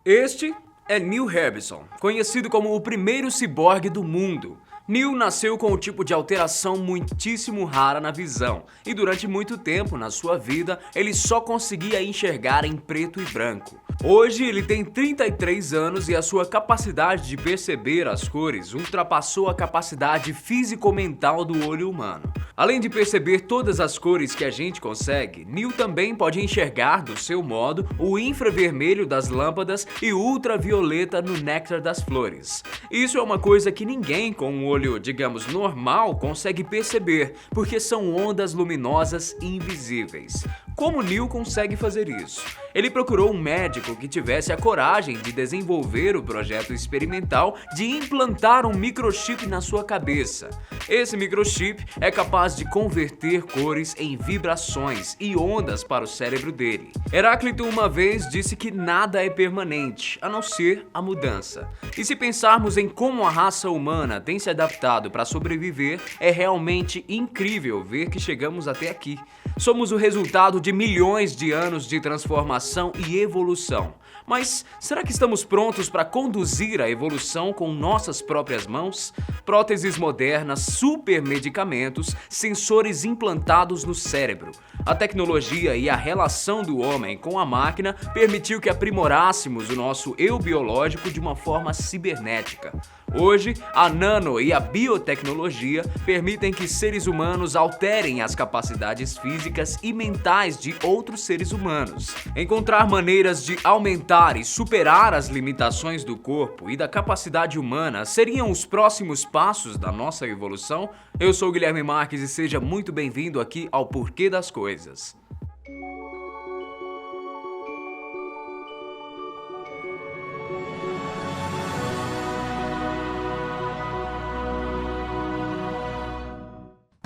Este é Neil Harbisson, conhecido como o primeiro ciborgue do mundo. Neil nasceu com um tipo de alteração muitíssimo rara na visão, e durante muito tempo na sua vida ele só conseguia enxergar em preto e branco. Hoje ele tem 33 anos e a sua capacidade de perceber as cores ultrapassou a capacidade físico-mental do olho humano. Além de perceber todas as cores que a gente consegue, Neil também pode enxergar do seu modo o infravermelho das lâmpadas e o ultravioleta no néctar das flores. Isso é uma coisa que ninguém com um olho, digamos, normal consegue perceber, porque são ondas luminosas invisíveis. Como Neil consegue fazer isso? Ele procurou um médico que tivesse a coragem de desenvolver o projeto experimental de implantar um microchip na sua cabeça. Esse microchip é capaz de converter cores em vibrações e ondas para o cérebro dele. Heráclito uma vez disse que nada é permanente, a não ser a mudança. E se pensarmos em como a raça humana tem se adaptado para sobreviver, é realmente incrível ver que chegamos até aqui. Somos o resultado de milhões de anos de transformação e evolução. Mas será que estamos prontos para conduzir a evolução com nossas próprias mãos? Próteses modernas, supermedicamentos, sensores implantados no cérebro. A tecnologia e a relação do homem com a máquina permitiu que aprimorássemos o nosso eu biológico de uma forma cibernética. Hoje, a nano e a biotecnologia permitem que seres humanos alterem as capacidades físicas e mentais de outros seres humanos. Encontrar maneiras de aumentar e superar as limitações do corpo e da capacidade humana seriam os próximos passos da nossa evolução? Eu sou o Guilherme Marques e seja muito bem-vindo aqui ao Porquê das Coisas.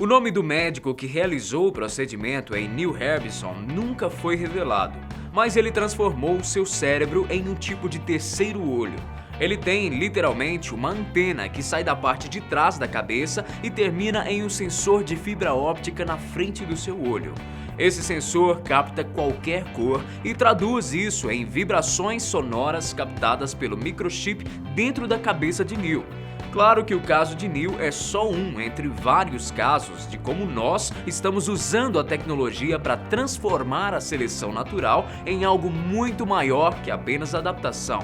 O nome do médico que realizou o procedimento em Neil Harbisson nunca foi revelado, mas ele transformou seu cérebro em um tipo de terceiro olho. Ele tem literalmente uma antena que sai da parte de trás da cabeça e termina em um sensor de fibra óptica na frente do seu olho. Esse sensor capta qualquer cor e traduz isso em vibrações sonoras captadas pelo microchip dentro da cabeça de Neil. Claro que o caso de Neil é só um entre vários casos de como nós estamos usando a tecnologia para transformar a seleção natural em algo muito maior que apenas adaptação.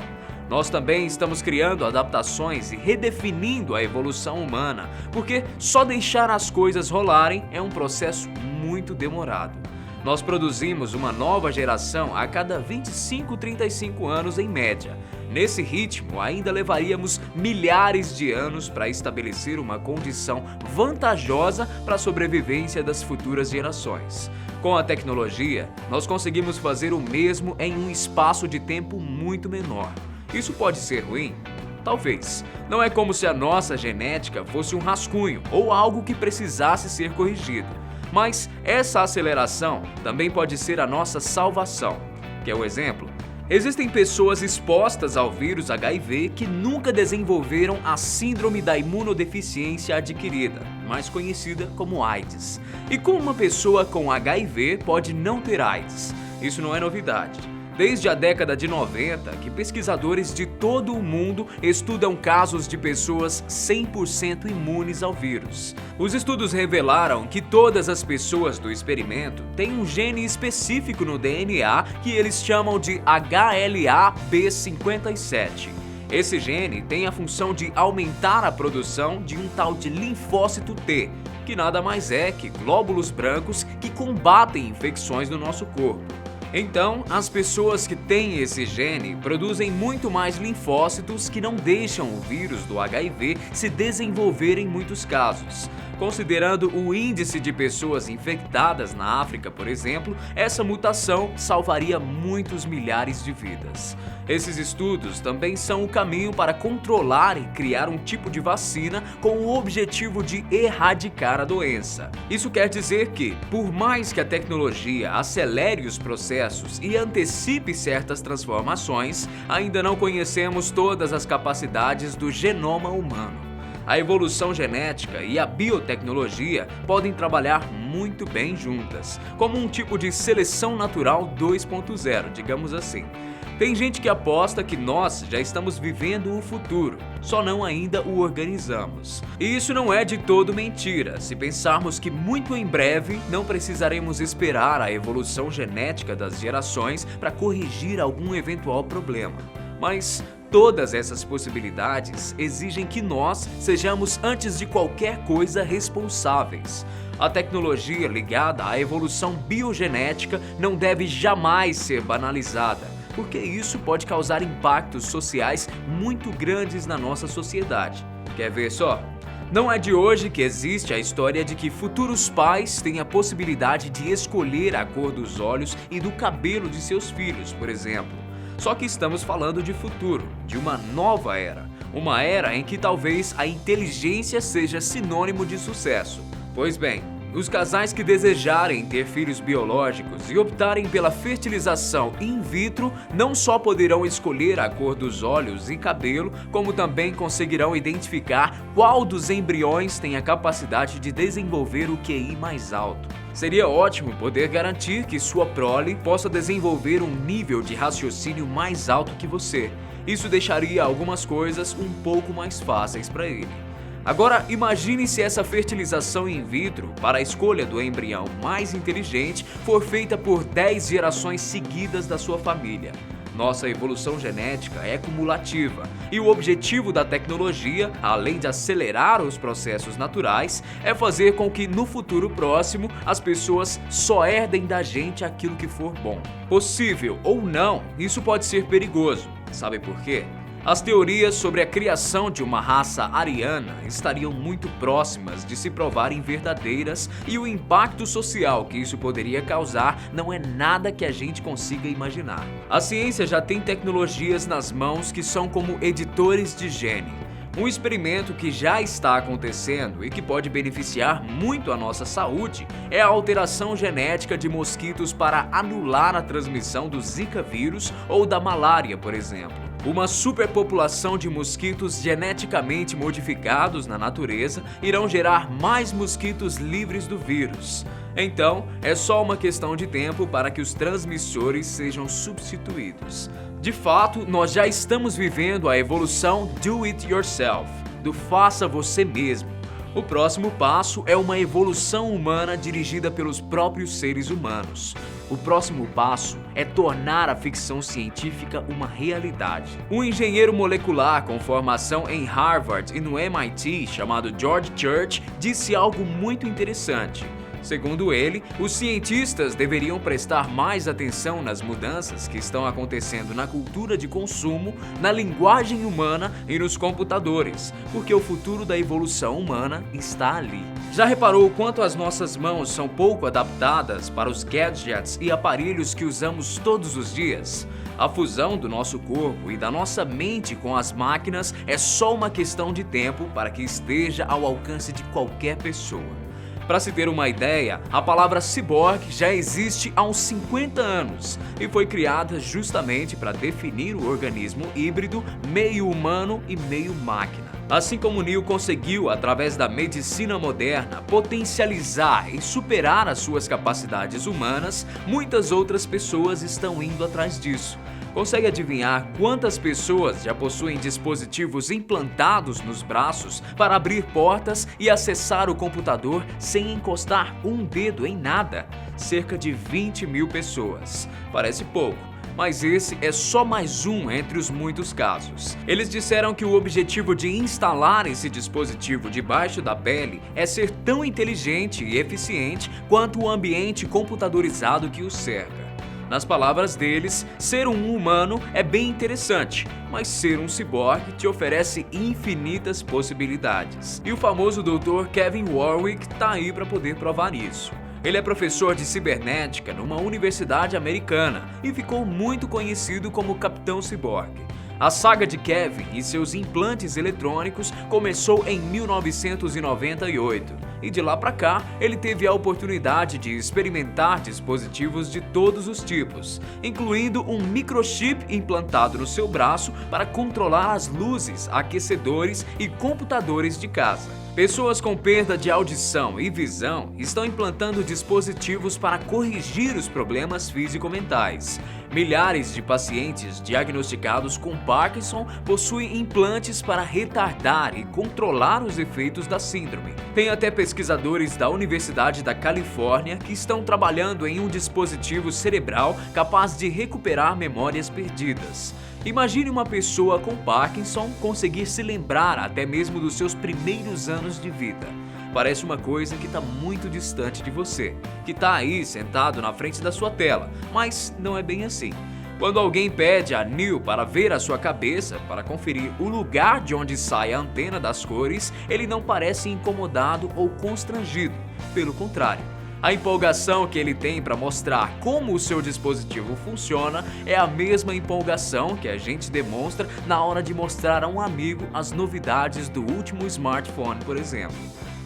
Nós também estamos criando adaptações e redefinindo a evolução humana, porque só deixar as coisas rolarem é um processo muito demorado. Nós produzimos uma nova geração a cada 35 anos em média. Nesse ritmo, ainda levaríamos milhares de anos para estabelecer uma condição vantajosa para a sobrevivência das futuras gerações. Com a tecnologia, nós conseguimos fazer o mesmo em um espaço de tempo muito menor. Isso pode ser ruim? Talvez. Não é como se a nossa genética fosse um rascunho ou algo que precisasse ser corrigido. Mas essa aceleração também pode ser a nossa salvação. Quer um exemplo? Existem pessoas expostas ao vírus HIV que nunca desenvolveram a síndrome da imunodeficiência adquirida, mais conhecida como AIDS. E como uma pessoa com HIV pode não ter AIDS? Isso não é novidade. Desde a década de 90, que pesquisadores de todo o mundo estudam casos de pessoas 100% imunes ao vírus. Os estudos revelaram que todas as pessoas do experimento têm um gene específico no DNA que eles chamam de HLA-B57. Esse gene tem a função de aumentar a produção de um tal de linfócito T, que nada mais é que glóbulos brancos que combatem infecções no nosso corpo. Então, as pessoas que têm esse gene produzem muito mais linfócitos que não deixam o vírus do HIV se desenvolver em muitos casos. Considerando o índice de pessoas infectadas na África, por exemplo, essa mutação salvaria muitos milhares de vidas. Esses estudos também são o caminho para controlar e criar um tipo de vacina com o objetivo de erradicar a doença. Isso quer dizer que, por mais que a tecnologia acelere os processos e antecipe certas transformações, ainda não conhecemos todas as capacidades do genoma humano. A evolução genética e a biotecnologia podem trabalhar muito bem juntas, como um tipo de seleção natural 2.0, digamos assim. Tem gente que aposta que nós já estamos vivendo o futuro, só não ainda o organizamos. E isso não é de todo mentira, se pensarmos que muito em breve não precisaremos esperar a evolução genética das gerações para corrigir algum eventual problema. Mas todas essas possibilidades exigem que nós sejamos, antes de qualquer coisa, responsáveis. A tecnologia ligada à evolução biogenética não deve jamais ser banalizada, porque isso pode causar impactos sociais muito grandes na nossa sociedade. Quer ver só? Não é de hoje que existe a história de que futuros pais têm a possibilidade de escolher a cor dos olhos e do cabelo de seus filhos, por exemplo. Só que estamos falando de futuro, de uma nova era. Uma era em que talvez a inteligência seja sinônimo de sucesso. Pois bem, os casais que desejarem ter filhos biológicos e optarem pela fertilização in vitro não só poderão escolher a cor dos olhos e cabelo, como também conseguirão identificar qual dos embriões tem a capacidade de desenvolver o QI mais alto. Seria ótimo poder garantir que sua prole possa desenvolver um nível de raciocínio mais alto que você. Isso deixaria algumas coisas um pouco mais fáceis para ele. Agora, imagine se essa fertilização in vitro para a escolha do embrião mais inteligente for feita por 10 gerações seguidas da sua família. Nossa evolução genética é cumulativa e o objetivo da tecnologia, além de acelerar os processos naturais, é fazer com que no futuro próximo as pessoas só herdem da gente aquilo que for bom. Possível ou não, isso pode ser perigoso. Sabe por quê? As teorias sobre a criação de uma raça ariana estariam muito próximas de se provarem verdadeiras e o impacto social que isso poderia causar não é nada que a gente consiga imaginar. A ciência já tem tecnologias nas mãos que são como editores de gene. Um experimento que já está acontecendo e que pode beneficiar muito a nossa saúde é a alteração genética de mosquitos para anular a transmissão do Zika vírus ou da malária, por exemplo. Uma superpopulação de mosquitos geneticamente modificados na natureza irão gerar mais mosquitos livres do vírus. Então, é só uma questão de tempo para que os transmissores sejam substituídos. De fato, nós já estamos vivendo a evolução do it yourself, do faça você mesmo. O próximo passo é uma evolução humana dirigida pelos próprios seres humanos. O próximo passo é tornar a ficção científica uma realidade. Um engenheiro molecular com formação em Harvard e no MIT, chamado George Church, disse algo muito interessante. Segundo ele, os cientistas deveriam prestar mais atenção nas mudanças que estão acontecendo na cultura de consumo, na linguagem humana e nos computadores, porque o futuro da evolução humana está ali. Já reparou o quanto as nossas mãos são pouco adaptadas para os gadgets e aparelhos que usamos todos os dias? A fusão do nosso corpo e da nossa mente com as máquinas é só uma questão de tempo para que esteja ao alcance de qualquer pessoa. Para se ter uma ideia, a palavra ciborgue já existe há uns 50 anos e foi criada justamente para definir o organismo híbrido meio humano e meio máquina. Assim como Neil conseguiu, através da medicina moderna, potencializar e superar as suas capacidades humanas, muitas outras pessoas estão indo atrás disso. Consegue adivinhar quantas pessoas já possuem dispositivos implantados nos braços para abrir portas e acessar o computador sem encostar um dedo em nada? Cerca de 20 mil pessoas. Parece pouco, mas esse é só mais um entre os muitos casos. Eles disseram que o objetivo de instalar esse dispositivo debaixo da pele é ser tão inteligente e eficiente quanto o ambiente computadorizado que o cerca. Nas palavras deles, ser um humano é bem interessante, mas ser um ciborgue te oferece infinitas possibilidades. E o famoso Dr. Kevin Warwick tá aí para poder provar isso. Ele é professor de cibernética numa universidade americana e ficou muito conhecido como Capitão Ciborgue. A saga de Kevin e seus implantes eletrônicos começou em 1998 e de lá para cá ele teve a oportunidade de experimentar dispositivos de todos os tipos, incluindo um microchip implantado no seu braço para controlar as luzes, aquecedores e computadores de casa. Pessoas com perda de audição e visão estão implantando dispositivos para corrigir os problemas físico-mentais. Milhares de pacientes diagnosticados com Parkinson possuem implantes para retardar e controlar os efeitos da síndrome. Tem até pesquisadores da Universidade da Califórnia que estão trabalhando em um dispositivo cerebral capaz de recuperar memórias perdidas. Imagine uma pessoa com Parkinson conseguir se lembrar até mesmo dos seus primeiros anos de vida. Parece uma coisa que está muito distante de você, que está aí sentado na frente da sua tela, mas não é bem assim. Quando alguém pede a Neil para ver a sua cabeça, para conferir o lugar de onde sai a antena das cores, ele não parece incomodado ou constrangido. Pelo contrário, a empolgação que ele tem para mostrar como o seu dispositivo funciona é a mesma empolgação que a gente demonstra na hora de mostrar a um amigo as novidades do último smartphone, por exemplo.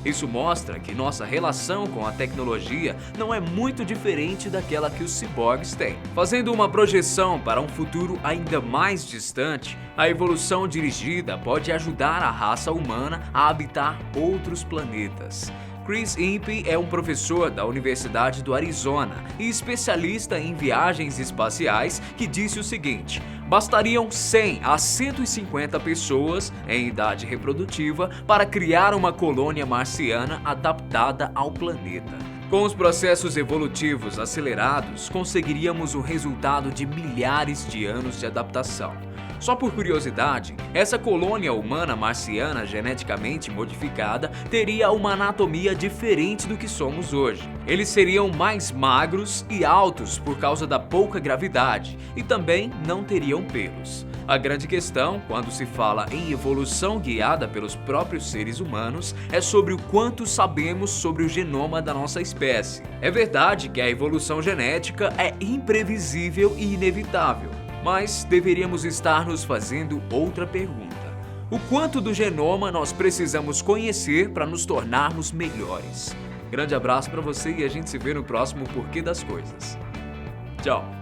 Isso mostra que nossa relação com a tecnologia não é muito diferente daquela que os ciborgues têm. Fazendo uma projeção para um futuro ainda mais distante, a evolução dirigida pode ajudar a raça humana a habitar outros planetas. Chris Impey é um professor da Universidade do Arizona e especialista em viagens espaciais que disse o seguinte: bastariam 100 a 150 pessoas em idade reprodutiva para criar uma colônia marciana adaptada ao planeta. Com os processos evolutivos acelerados, conseguiríamos o resultado de milhares de anos de adaptação. Só por curiosidade, essa colônia humana marciana geneticamente modificada teria uma anatomia diferente do que somos hoje. Eles seriam mais magros e altos por causa da pouca gravidade e também não teriam pelos. A grande questão, quando se fala em evolução guiada pelos próprios seres humanos, é sobre o quanto sabemos sobre o genoma da nossa espécie. É verdade que a evolução genética é imprevisível e inevitável. Mas deveríamos estar nos fazendo outra pergunta: o quanto do genoma nós precisamos conhecer para nos tornarmos melhores? Grande abraço para você e a gente se vê no próximo Porquê das Coisas. Tchau!